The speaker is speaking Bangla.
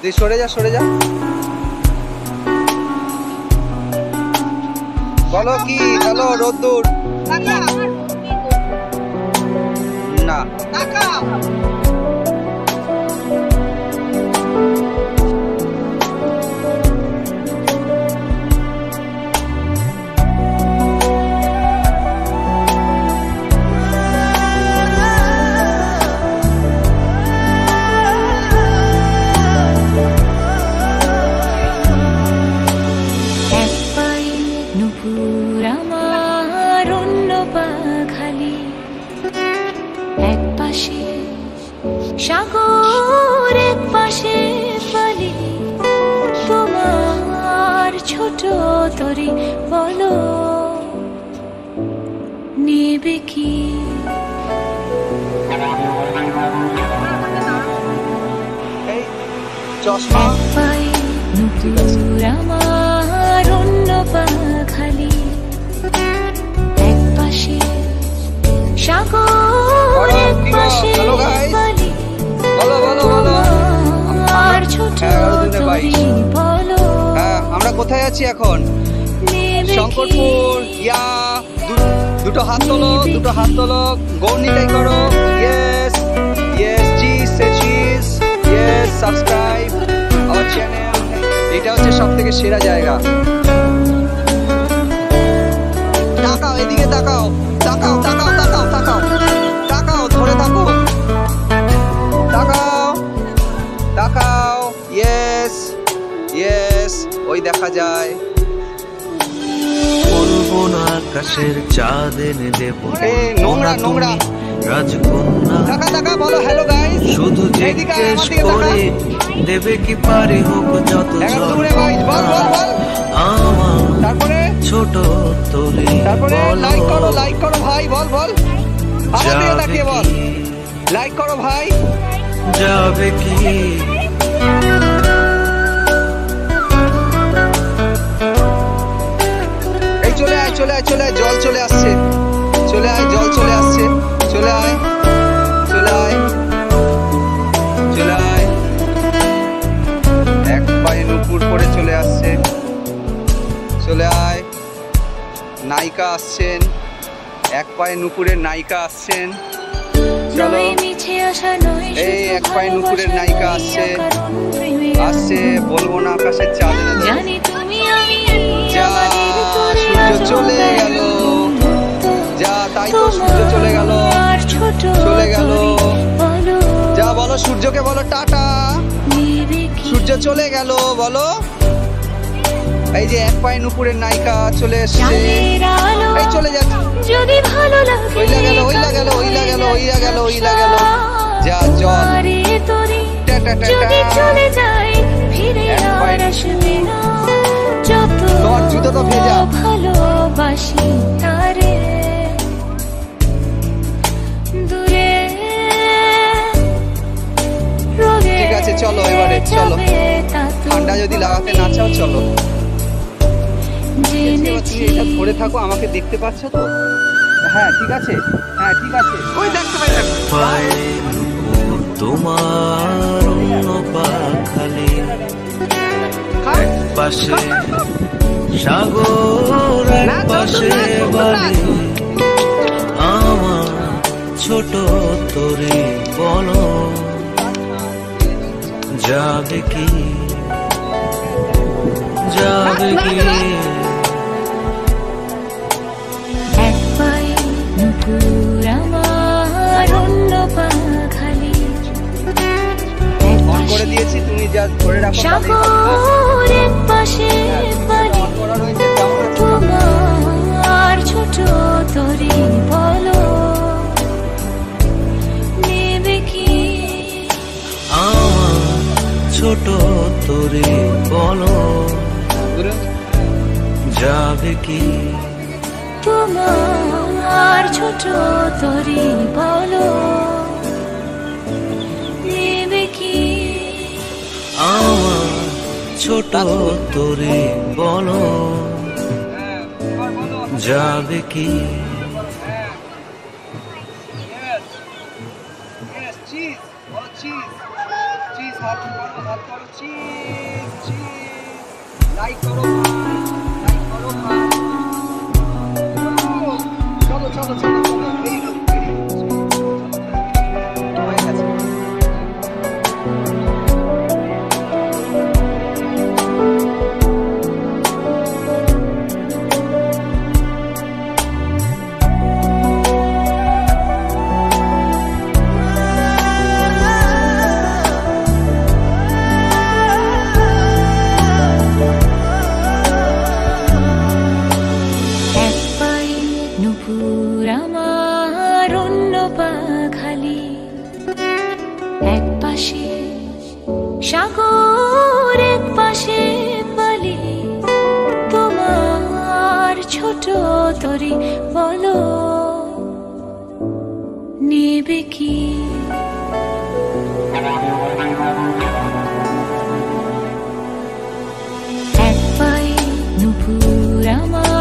তুই সরে যা, সরে যা। বলো কি? হ্যালো রোদ্দুর। না সাগর এক পাশে বালি, তোমার ছোট তরি বলো নেবে কি? চশমা নুপুর আমার অন্য পা খালি, এক পাশে সাগর এক পাশে বালি, তোমার ছোট তরি বলো। আমরা কোথায় আছি এখন? শঙ্করপুর। ইয়া দুটো হাত তোলো, দুটো হাত তোলো, গৌরনীটাই করো। Yes yes, cheese say cheese. Yes, subscribe our channel. এটা হচ্ছে সব থেকে সেরা জায়গা। তাকাও এদিকে, তাকাও তাকাও তাকাও তাকাও তাকাও তাকাও, ধরে থাকো, তাকাও তাকাও। ইয়েস ইয়েস, ওই দেখা যায়। বলবো না আকাশের চাঁদ এনে দেব, নোংরা নোংরা রাজকন্যা। টাকা টাকা বলো হ্যালো গাইস। শুধু জিজ্ঞেস করে দেবে কি পারি হোক যত আমার তারপরে ছোট তরি। তারপরে লাইক করো, লাইক করো ভাই, বল বল আমার দিকে তাকিয়ে বল, লাইক করো ভাই। যাবে কি? এই চলে আয় চলে আয় চলে আয়, জল চলে আসছে, চলে আয়, জল চলে আসছে, চলে আয় চলে আয় চলে আয়। এক পায়ে নুপুর করে চলে আসছে, চলে আয়। নায়িকা আসছেন, এক পায়ে নুপুরের নায়িকা আসছেন। চলো, এই এক পায়ে নুপুরের নায়িকা আসছে, আসছে। বলবো না আকাশের চাঁদ এনে দেব। যা সূর্য চলে গেল, যা তাই তো সূর্য চলে গেল, চলে গেল। যা বলো সূর্যকে, বলো টাটা। সূর্য চলে গেল বলো। এই যে এক পায়ে নুপুরের নায়িকা চলে এসছে, এই চলে যাচ্ছে। ওইলা গেল ওইলা গেল ওইলা গেল ওইলা গেল ওইলা গেল। যা জল তোমার জুতো তো ভেজা। ভালোবাসি তারে দূরে। ঠিক আছে চলো এবারে, চলো। ঠান্ডা যদি লাগাতে না চাও চলো। এটা ধরে থাকো, আমাকে দেখতে পাচ্ছ তো? হ্যাঁ ঠিক আছে, হ্যাঁ ঠিক আছে, ওই দেখতে পাই। তোমার অন্য পা খালি, এক পাশে সাগর এক পাশে বালি, আমার ছোট তরি বলো যাবে কি? যাবে কি? এক পায়ে নুপুর আমার অন্য পা খালি, অন করে দিয়েছি, তুমি যা ধরে রাখো। সাগর এক পাশে বালি, তোমার ছোট তরি বলো নেবে কি? আমার ছোট তরি বলো যাবে কি? তোমার ছোট তরি বলো নেবে কি? আমার ছোট তরি বলো যাবে কি? চিজ চিজ হাত করো চিজ চিজ লাইক করো ভাই লাইক করো ভাই চলো চলো চলো চলো ভেরি গুড হয়ে গেছে সাগর এক পাশে বালি তোমার ছোট তরি বলো নেবে কি এক পায়ে নুপুর আমার